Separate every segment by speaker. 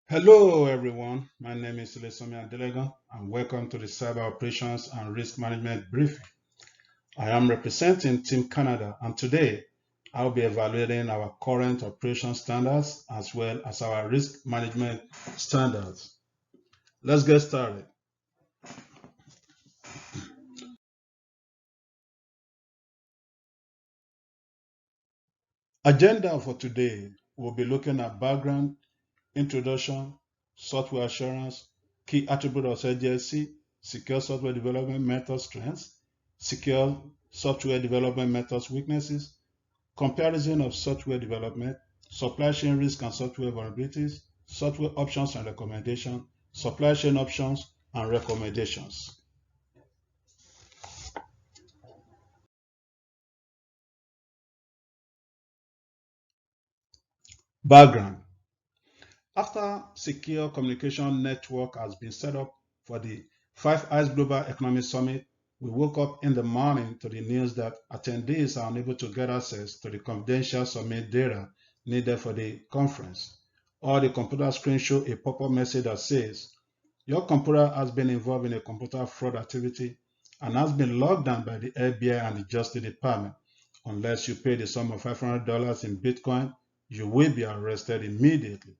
Speaker 1: Hello, everyone. My name is Lesomi Adelega, and welcome to the Cyber Operations and Risk Management Briefing. I am representing Team Canada, and today I'll be evaluating our current operations standards as well as our risk management standards. Let's get started. Agenda for today, we'll be looking at background, introduction, software assurance, key attributes of SDLC, secure software development methods strengths, secure software development methods weaknesses, comparison of software development, supply chain risk and software vulnerabilities, software options and recommendations, supply chain options and recommendations. Background. After secure communication network has been set up for the Five Eyes Global Economic Summit, we woke up in the morning to the news that attendees are unable to get access to the confidential summit data needed for the conference. Or the computer screen shows a pop-up message that says, your computer has been involved in a computer fraud activity and has been locked down by the FBI and the Justice Department. Unless you pay the sum of $500 in Bitcoin, you will be arrested immediately.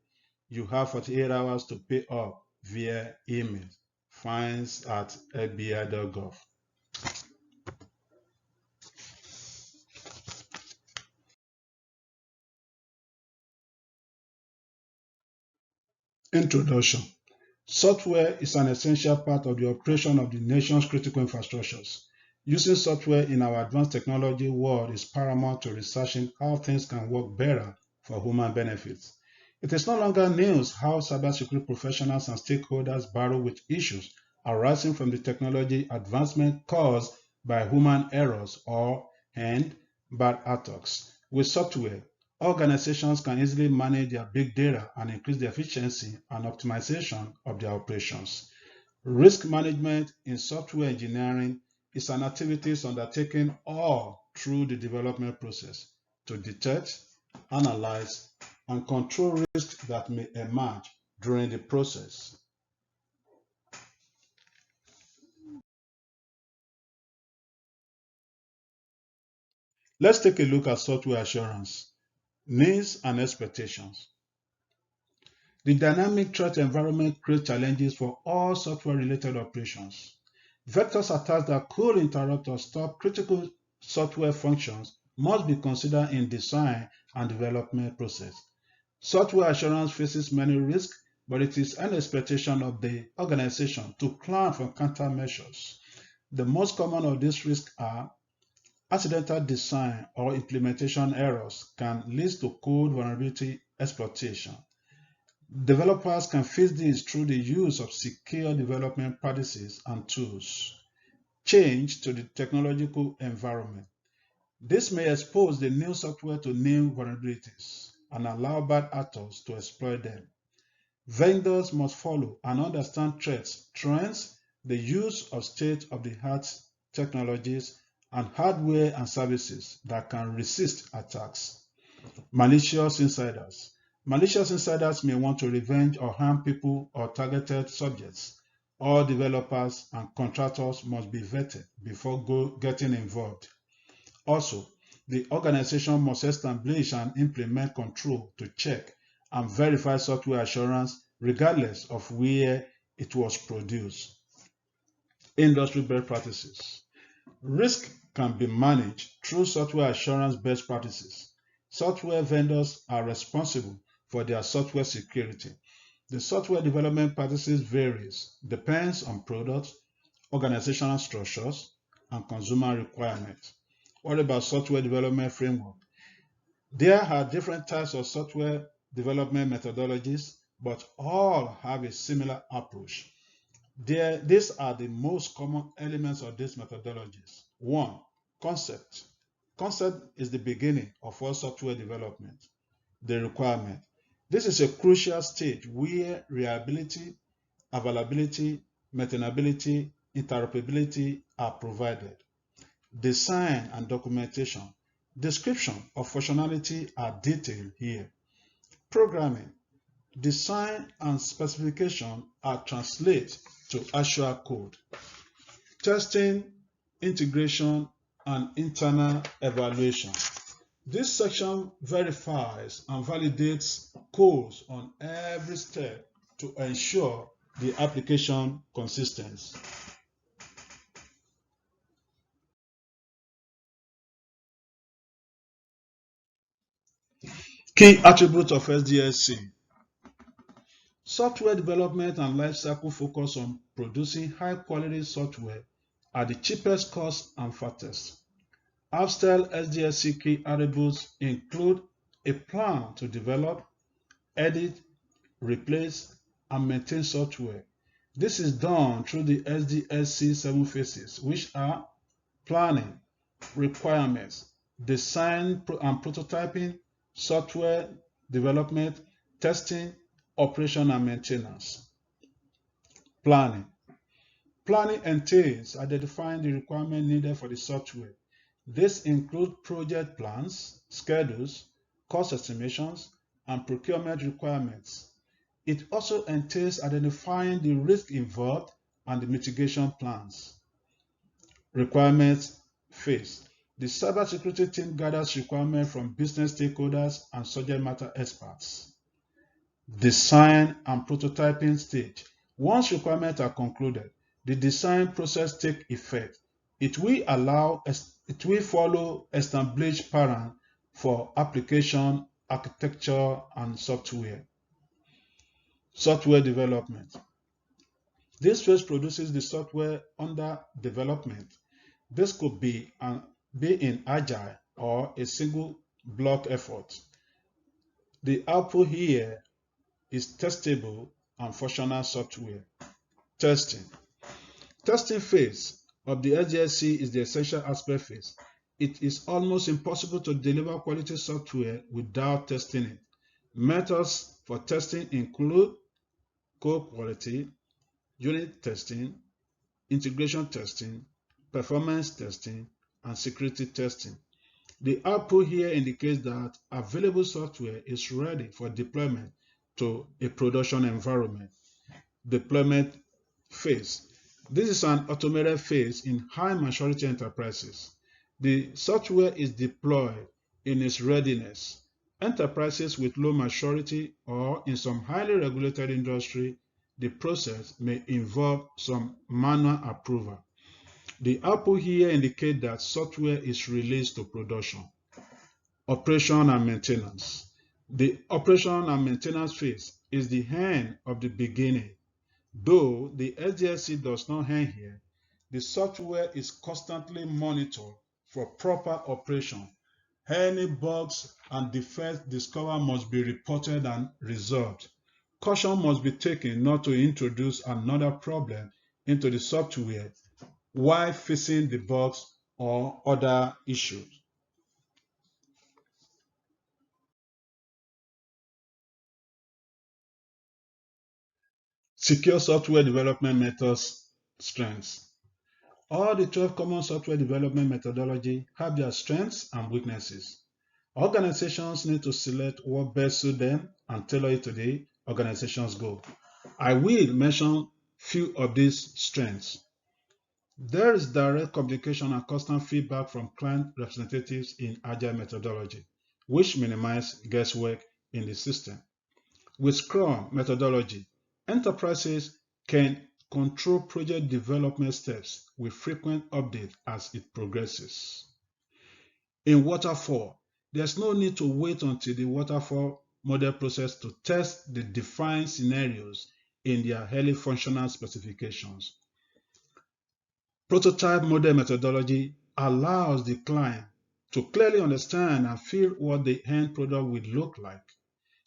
Speaker 1: You have 48 hours to pay up via email. Fines at fbi.gov. Introduction. Software is an essential part of the operation of the nation's critical infrastructures. Using software in our advanced technology world is paramount to researching how things can work better for human benefits. It is no longer news how cybersecurity professionals and stakeholders battle with issues arising from the technology advancement caused by human errors and bad attacks. With software, organizations can easily manage their big data and increase the efficiency and optimization of their operations. Risk management in software engineering is an activity undertaken all through the development process to detect, analyze, and control risks that may emerge during the process. Let's take a look at software assurance, needs and expectations. The dynamic threat environment creates challenges for all software-related operations. Vectors attacks that could interrupt or stop critical software functions must be considered in design and development process. Software assurance faces many risks, but it is an expectation of the organization to plan for countermeasures. The most common of these risks are accidental design or implementation errors can lead to code vulnerability exploitation. Developers can fix this through the use of secure development practices and tools. Change to the technological environment. This may expose the new software to new vulnerabilities and allow bad actors to exploit them. Vendors must follow and understand threats, trends, the use of state-of-the-art technologies, and hardware and services that can resist attacks. Malicious insiders. Malicious insiders may want to revenge or harm people or targeted subjects. All developers and contractors must be vetted before getting involved. Also, the organization must establish and implement control to check and verify software assurance regardless of where it was produced. Industry best practices. Risk can be managed through software assurance best practices. Software vendors are responsible for their software security. The software development practices varies, depends on products, organizational structures, and consumer requirements. What about software development framework? There are different types of software development methodologies, but all have a similar approach. These are the most common elements of these methodologies. One, concept. Concept is the beginning of all software development. The requirement. This is a crucial stage where reliability, availability, maintainability, interoperability are provided. Design and documentation. Description of functionality are detailed here. Programming. Design and specification are translated to actual code. Testing, integration, and internal evaluation. This section verifies and validates codes on every step to ensure the application consistency. Key attributes of SDLC. Software development and lifecycle focus on producing high-quality software at the cheapest cost and fastest. Upstyle SDLC key attributes include a plan to develop, edit, replace, and maintain software. This is done through the SDLC 7 phases, which are planning, requirements, design and prototyping, software development, testing, operation and maintenance. Planning. Planning entails identifying the requirements needed for the software. This includes project plans, schedules, cost estimations, and procurement requirements. It also entails identifying the risk involved and the mitigation plans. Requirements phase. The cybersecurity team gathers requirements from business stakeholders and subject matter experts. Design and prototyping stage. Once requirements are concluded, the design process takes effect. It will follow established pattern for application, architecture, and software. Software development. This phase produces the software under development. This could be in agile or a single block effort. The output here is testable and functional software. Testing. Testing phase of the SDLC is the essential aspect phase. It is almost impossible to deliver quality software without testing it. Methods for testing include code quality, unit testing, integration testing, performance testing, and security testing. The output here indicates that available software is ready for deployment to a production environment. Deployment phase. This is an automated phase in high maturity enterprises. The software is deployed in its readiness. Enterprises with low maturity or in some highly regulated industry, the process may involve some manual approval. The output here indicates that software is released to production. Operation and maintenance. The operation and maintenance phase is the end of the beginning. Though the SDLC does not end here, the software is constantly monitored for proper operation. Any bugs and defects discovered must be reported and resolved. Caution must be taken not to introduce another problem into the software while fixing the bugs or other issues. Secure software development methods strengths. All the 12 common software development methodology have their strengths and weaknesses. Organizations need to select what best suits them and tailor it to the organization's goal. I will mention few of these strengths. There is direct communication and constant feedback from client representatives in agile methodology, which minimize guesswork in the system. With Scrum methodology, enterprises can control project development steps with frequent updates as it progresses. In Waterfall, there's no need to wait until the Waterfall model process to test the defined scenarios in their early functional specifications. Prototype model methodology allows the client to clearly understand and feel what the end product will look like.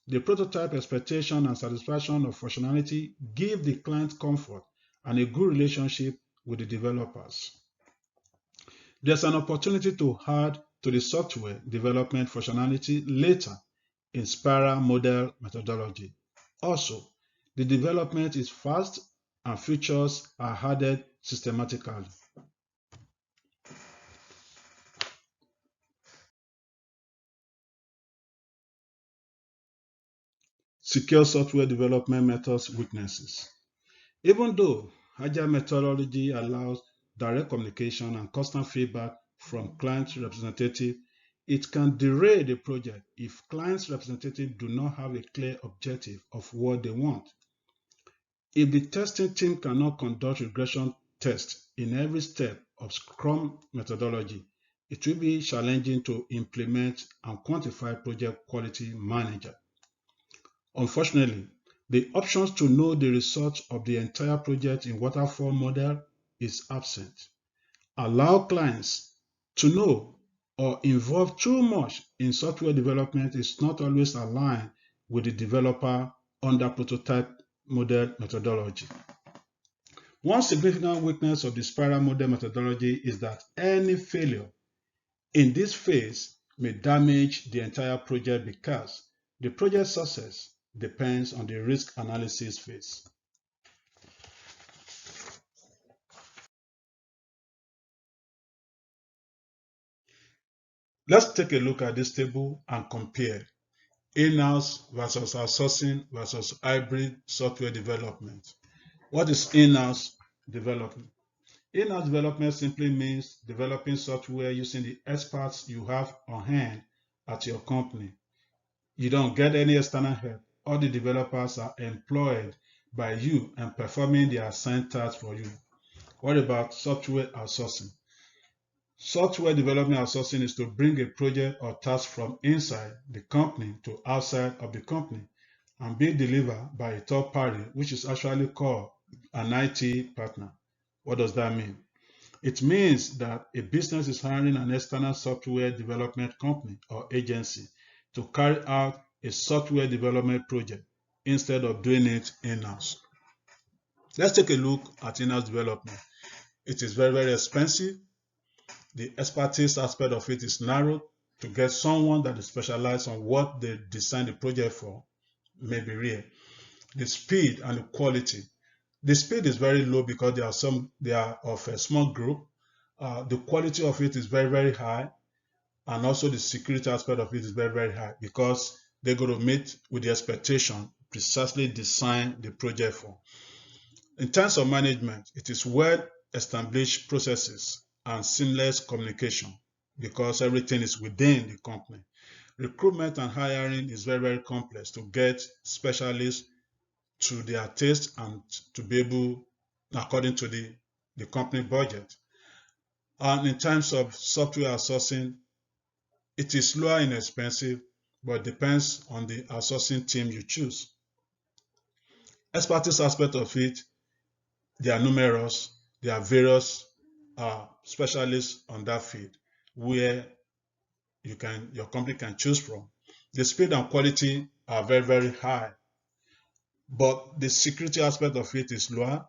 Speaker 1: The prototype expectation and satisfaction of functionality give the client comfort and a good relationship with the developers. There's an opportunity to add to the software development functionality later in spiral model methodology. Also, the development is fast and features are added systematically. secure software development methods weaknesses. Even though Agile methodology allows direct communication and constant feedback from client representative, it can derail the project if client's representatives do not have a clear objective of what they want. If the testing team cannot conduct regression tests in every step of Scrum methodology, it will be challenging to implement and quantify project quality management. Unfortunately, the options to know the results of the entire project in waterfall model is absent. Allow clients to know or involve too much in software development is not always aligned with the developer under prototype model methodology. One significant weakness of the spiral model methodology is that any failure in this phase may damage the entire project because the project success depends on the risk analysis phase. Let's take a look at this table and compare in-house versus outsourcing versus hybrid software development. What is in-house development? In-house development simply means developing software using the experts you have on hand at your company. You don't get any external help. All the developers are employed by you and performing the assigned tasks for you. What about software outsourcing? Software development outsourcing is to bring a project or task from inside the company to outside of the company and be delivered by a third party, which is actually called an IT partner. What does that mean? It means that a business is hiring an external software development company or agency to carry out a software development project instead of doing it in-house. Let's take a look at in-house development. It is very, very expensive. The expertise aspect of it is narrow. To get someone that is specialized on what they designed the project for may be rare. The speed and the quality. The speed is very low because they are of a small group. The quality of it is very, very high. And also the security aspect of it is very, very high because they're going to meet with the expectation precisely design the project for. In terms of management, it is well-established processes and seamless communication because everything is within the company. Recruitment and hiring is very, very complex to get specialists to their taste and to be able, according to the company budget. And in terms of software outsourcing, it is low and inexpensive, but depends on the outsourcing team you choose. Expertise aspect of it, they are numerous. There are various specialists on that field where your company can choose from. The speed and quality are very, very high, but the security aspect of it is lower,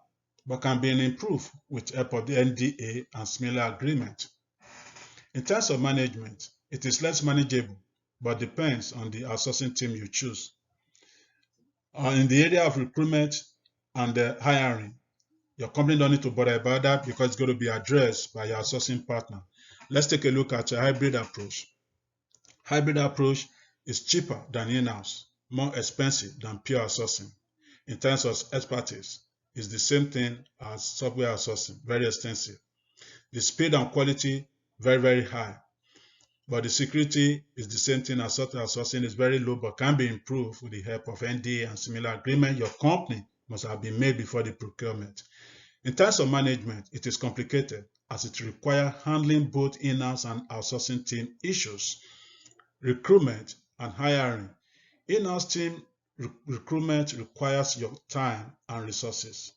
Speaker 1: but can be improved with help of the NDA and similar agreement. In terms of management, it is less manageable, but depends on the outsourcing team you choose. In the area of recruitment and hiring, your company don't need to bother about that because it's going to be addressed by your outsourcing partner. Let's take a look at a hybrid approach. Hybrid approach is cheaper than in-house, more expensive than pure outsourcing. In terms of expertise, it's the same thing as software outsourcing, very extensive. The speed and quality, very, very high. But the security is the same thing as software outsourcing, is very low, but can be improved with the help of NDA and similar agreement. Your company must have been made before the procurement. In terms of management, it is complicated as it requires handling both in-house and outsourcing team issues. Recruitment and hiring. In-house team recruitment requires your time and resources,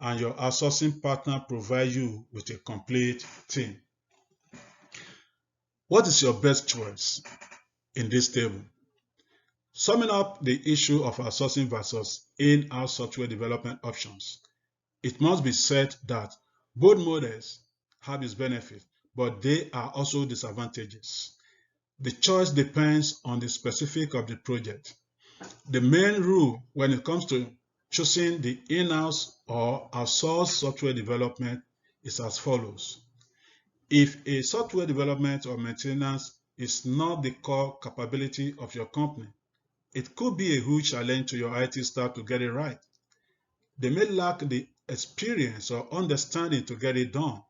Speaker 1: and your outsourcing partner provides you with a complete team. What is your best choice in this table? Summing up the issue of outsourcing versus in-house software development options, it must be said that both models have its benefits, but they are also disadvantages. The choice depends on the specific of the project. The main rule when it comes to choosing the in-house or outsourced software development is as follows. If a software development or maintenance is not the core capability of your company, It could be a huge challenge to your IT staff to get it right. They may lack the experience or understanding to get it done.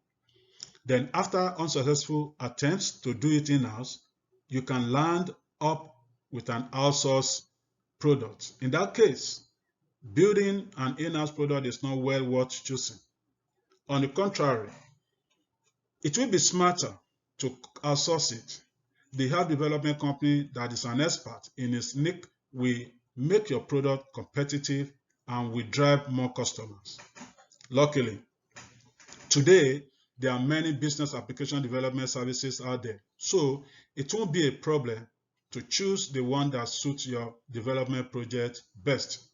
Speaker 1: Then after unsuccessful attempts to do it in-house, you can land up with an outsourced product. In that case, building an in-house product is not well worth choosing. On the contrary, it will be smarter to outsource it. The app development company that is an expert in its niche will make your product competitive and will drive more customers. Luckily, today, there are many business application development services out there, so it won't be a problem to choose the one that suits your development project best.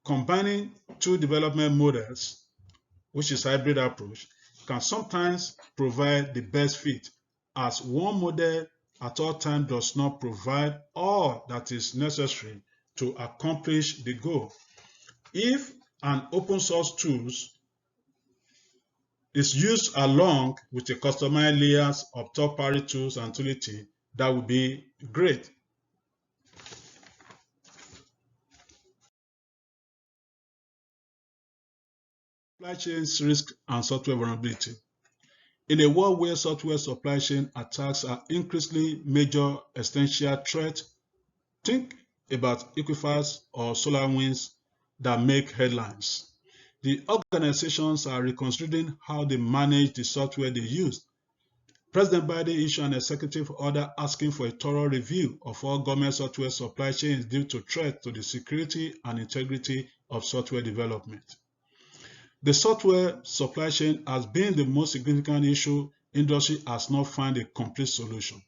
Speaker 1: Combining two development models, which is hybrid approach, can sometimes provide the best fit, as one model at all times does not provide all that is necessary to accomplish the goal. If an open source tool is used along with the customized layers of third-party tools and utility, that would be great. Supply chain risk and software vulnerability. In a world where software supply chain attacks are increasingly major existential threat, think about Equifax or SolarWinds that make headlines. The organizations are reconsidering how they manage the software they use. President Biden issued an executive order asking for a thorough review of all government software supply chains due to threats to the security and integrity of software development. The software supply chain has been the most significant issue. Industry has not found a complete solution.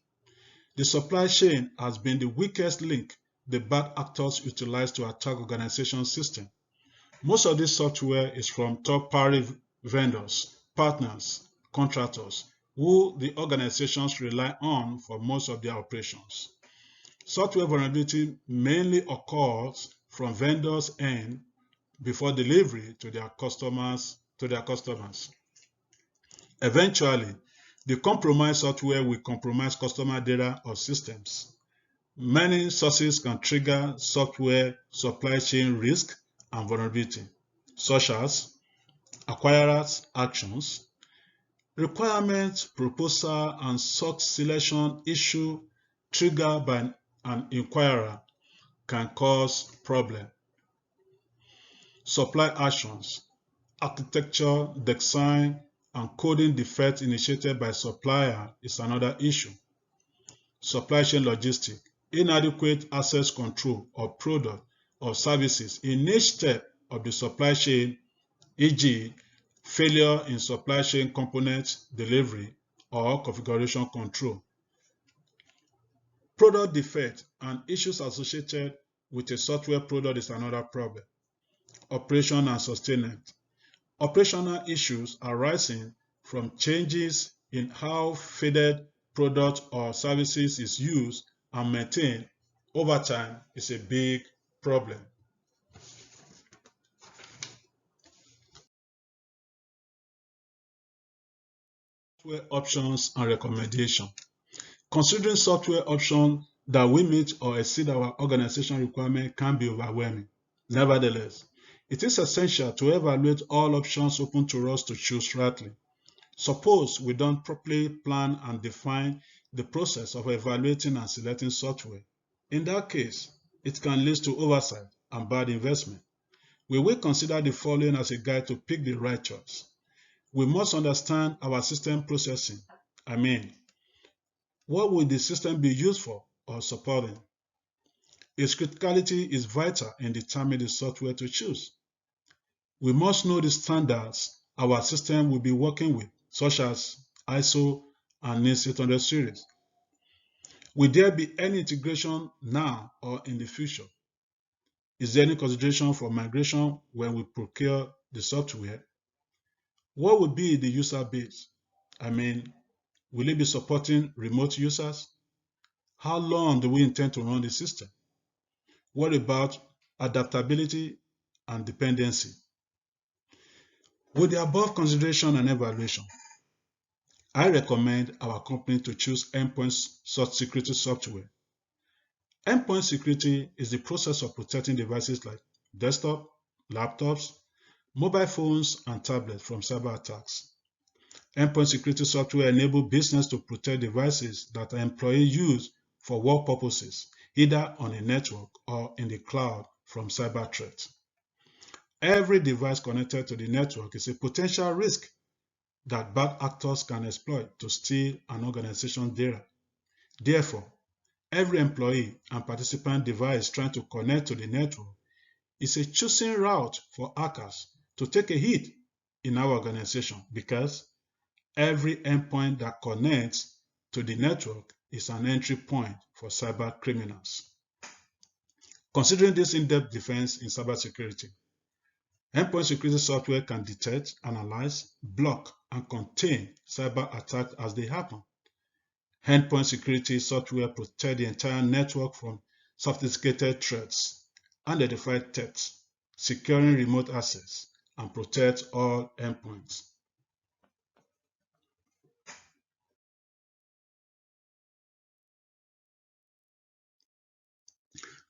Speaker 1: The supply chain has been the weakest link the bad actors utilize to attack organization systems. Most of this software is from third-party vendors, partners, contractors, who the organizations rely on for most of their operations. Software vulnerability mainly occurs from vendors' end before delivery to their customers. Eventually, the compromised software will compromise customer data or systems. Many sources can trigger software supply chain risk and vulnerability, such as acquirers' actions, requirement proposal and source selection issue triggered by an inquirer can cause problem. Supply actions, architecture, design, and coding defects initiated by supplier is another issue. Supply chain logistics, inadequate access control of product or services in each step of the supply chain, e.g., failure in supply chain component delivery or configuration control. Product defect and issues associated with a software product is another problem. Operation and sustainment. Operational issues arising from changes in how fed product or services is used and maintained over time is a big problem. Software options and recommendation. Considering software options that will meet or exceed our organization requirement can be overwhelming. Nevertheless, it is essential to evaluate all options open to us to choose rightly. Suppose we don't properly plan and define the process of evaluating and selecting software. In that case, it can lead to oversight and bad investment. We will consider the following as a guide to pick the right choice. We must understand our system processing. What will the system be used for or supporting? Its criticality is vital in determining the software to choose. We must know the standards our system will be working with, such as ISO and NIST 800 series. Will there be any integration now or in the future? Is there any consideration for migration when we procure the software? What will be the user base? Will it be supporting remote users? How long do we intend to run the system? What about adaptability and dependency? With the above consideration and evaluation, I recommend our company to choose endpoint security software. Endpoint security is the process of protecting devices like desktop, laptops, mobile phones, and tablets from cyber attacks. Endpoint security software enables business to protect devices that employees use for work purposes, either on a network or in the cloud from cyber threats. Every device connected to the network is a potential risk that bad actors can exploit to steal an organization's data. Therefore, every employee and participant device trying to connect to the network is a chosen route for hackers to take a hit in our organization, because every endpoint that connects to the network is an entry point for cyber criminals. Considering this in-depth defense in cybersecurity, endpoint security software can detect, analyze, block, and contain cyber attacks as they happen. Endpoint security software protects the entire network from sophisticated threats, identify threats, securing remote access, and protect all endpoints.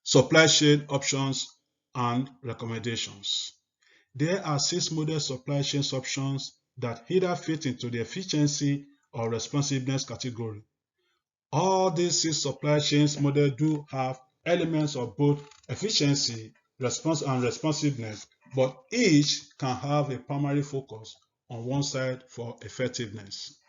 Speaker 1: Supply chain options and recommendations. There are 6 model supply chain options that either fit into the efficiency or responsiveness category. All these 6 supply chains models do have elements of both efficiency, response, and responsiveness, but each can have a primary focus on one side for effectiveness.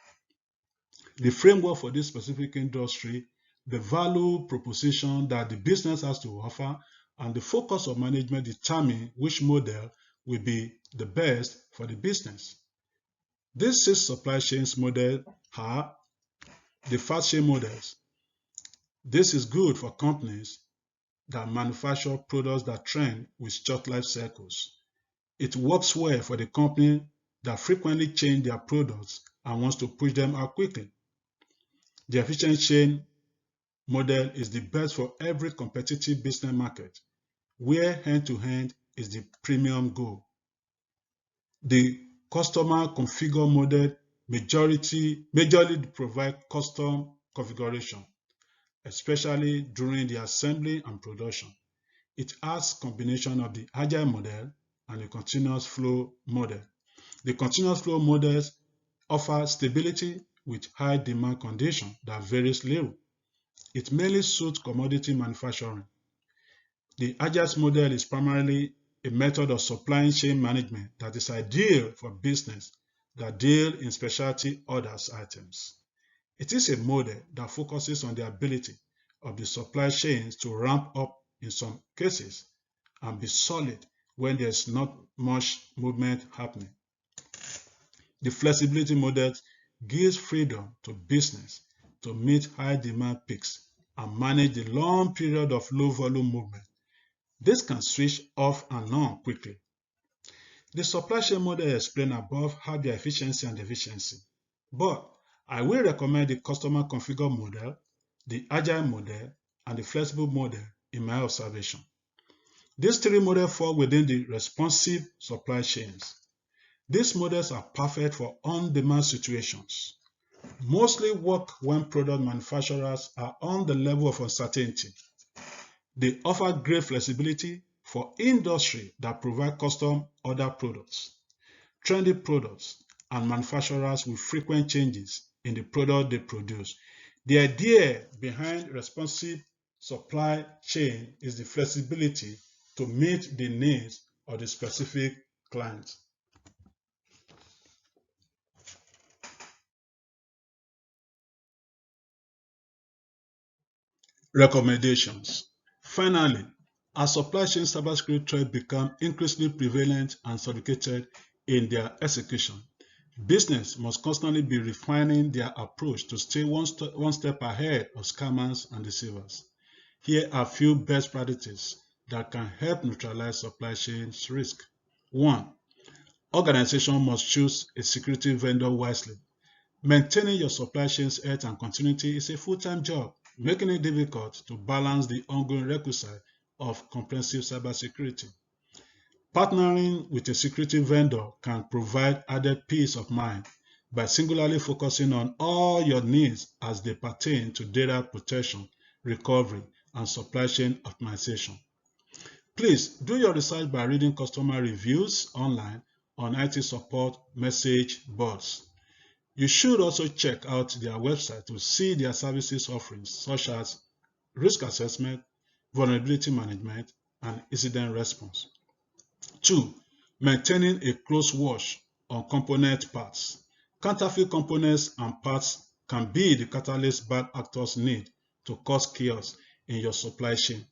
Speaker 1: The framework for this specific industry, the value proposition that the business has to offer, and the focus of management determine which model will be the best for the business. These 6 supply chains models are the fast chain models. This is good for companies that manufacture products that trend with short life cycles. It works well for the company that frequently change their products and wants to push them out quickly. The efficient chain model is the best for every competitive business market, where hand-to-hand is the premium goal. The customer configure model majorly provide custom configuration, especially during the assembly and production. It has combination of the agile model and the continuous flow model. The continuous flow models offer stability with high demand condition that varies little. It mainly suits commodity manufacturing. The agile model is primarily a method of supply chain management that is ideal for business that deal in specialty orders items. It is a model that focuses on the ability of the supply chains to ramp up in some cases and be solid when there's not much movement happening. The flexibility model gives freedom to business to meet high demand peaks and manage the long period of low volume movement. This can switch off and on quickly. The supply chain model explained above have their efficiency and efficiency, but I will recommend the customer configure model, the agile model, and the flexible model in my observation. These 3 models fall within the responsive supply chains. These models are perfect for on-demand situations, mostly work when product manufacturers are on the level of uncertainty. They offer great flexibility for industry that provide custom order products, trendy products, and manufacturers with frequent changes in the product they produce. The idea behind responsive supply chain is the flexibility to meet the needs of the specific client. Recommendations. Finally, as supply chain cybersecurity threats become increasingly prevalent and sophisticated in their execution, business must constantly be refining their approach to stay one step ahead of scammers and deceivers. Here are a few best practices that can help neutralize supply chain risk. 1. Organizations must choose a security vendor wisely. Maintaining your supply chain's health and continuity is a full-time job, making it difficult to balance the ongoing requisite of comprehensive cybersecurity. Partnering with a security vendor can provide added peace of mind by singularly focusing on all your needs as they pertain to data protection, recovery, and supply chain optimization. Please do your research by reading customer reviews online on IT support message boards. You should also check out their website to see their services offerings such as risk assessment, vulnerability management, and incident response. 2. Maintaining a close watch on component parts. Counterfeit components and parts can be the catalyst bad actors need to cause chaos in your supply chain.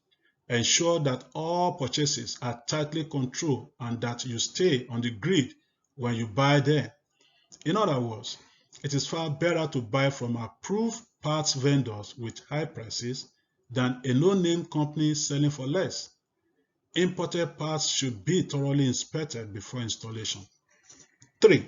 Speaker 1: Ensure that all purchases are tightly controlled and that you stay on the grid when you buy them. In other words, it is far better to buy from approved parts vendors with high prices than a no-name company selling for less. Imported parts should be thoroughly inspected before installation. 3.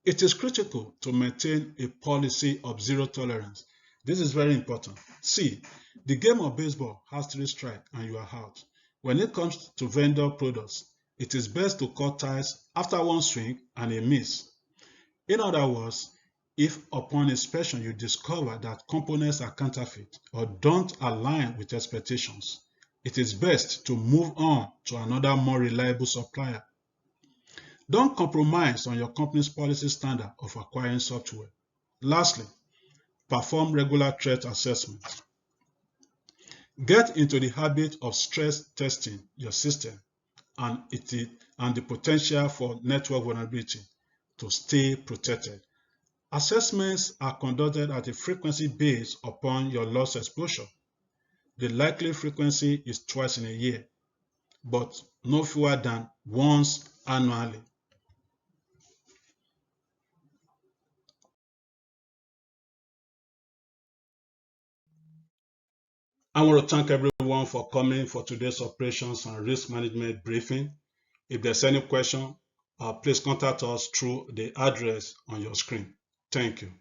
Speaker 1: It is critical to maintain a policy of zero tolerance. This is very important. See, the game of baseball has 3 strikes and you are out. When it comes to vendor products, it is best to cut ties after 1 swing and a miss. In other words, if upon inspection you discover that components are counterfeit or don't align with expectations, it is best to move on to another more reliable supplier. Don't compromise on your company's policy standard of acquiring software. Lastly, perform regular threat assessments. Get into the habit of stress testing your system and the potential for network vulnerability to stay protected. Assessments are conducted at a frequency based upon your loss exposure. The likely frequency is twice in a year, but no fewer than once annually. I want to thank everyone for coming for today's operations and risk management briefing. If there's any question, please contact us through the address on your screen. Thank you.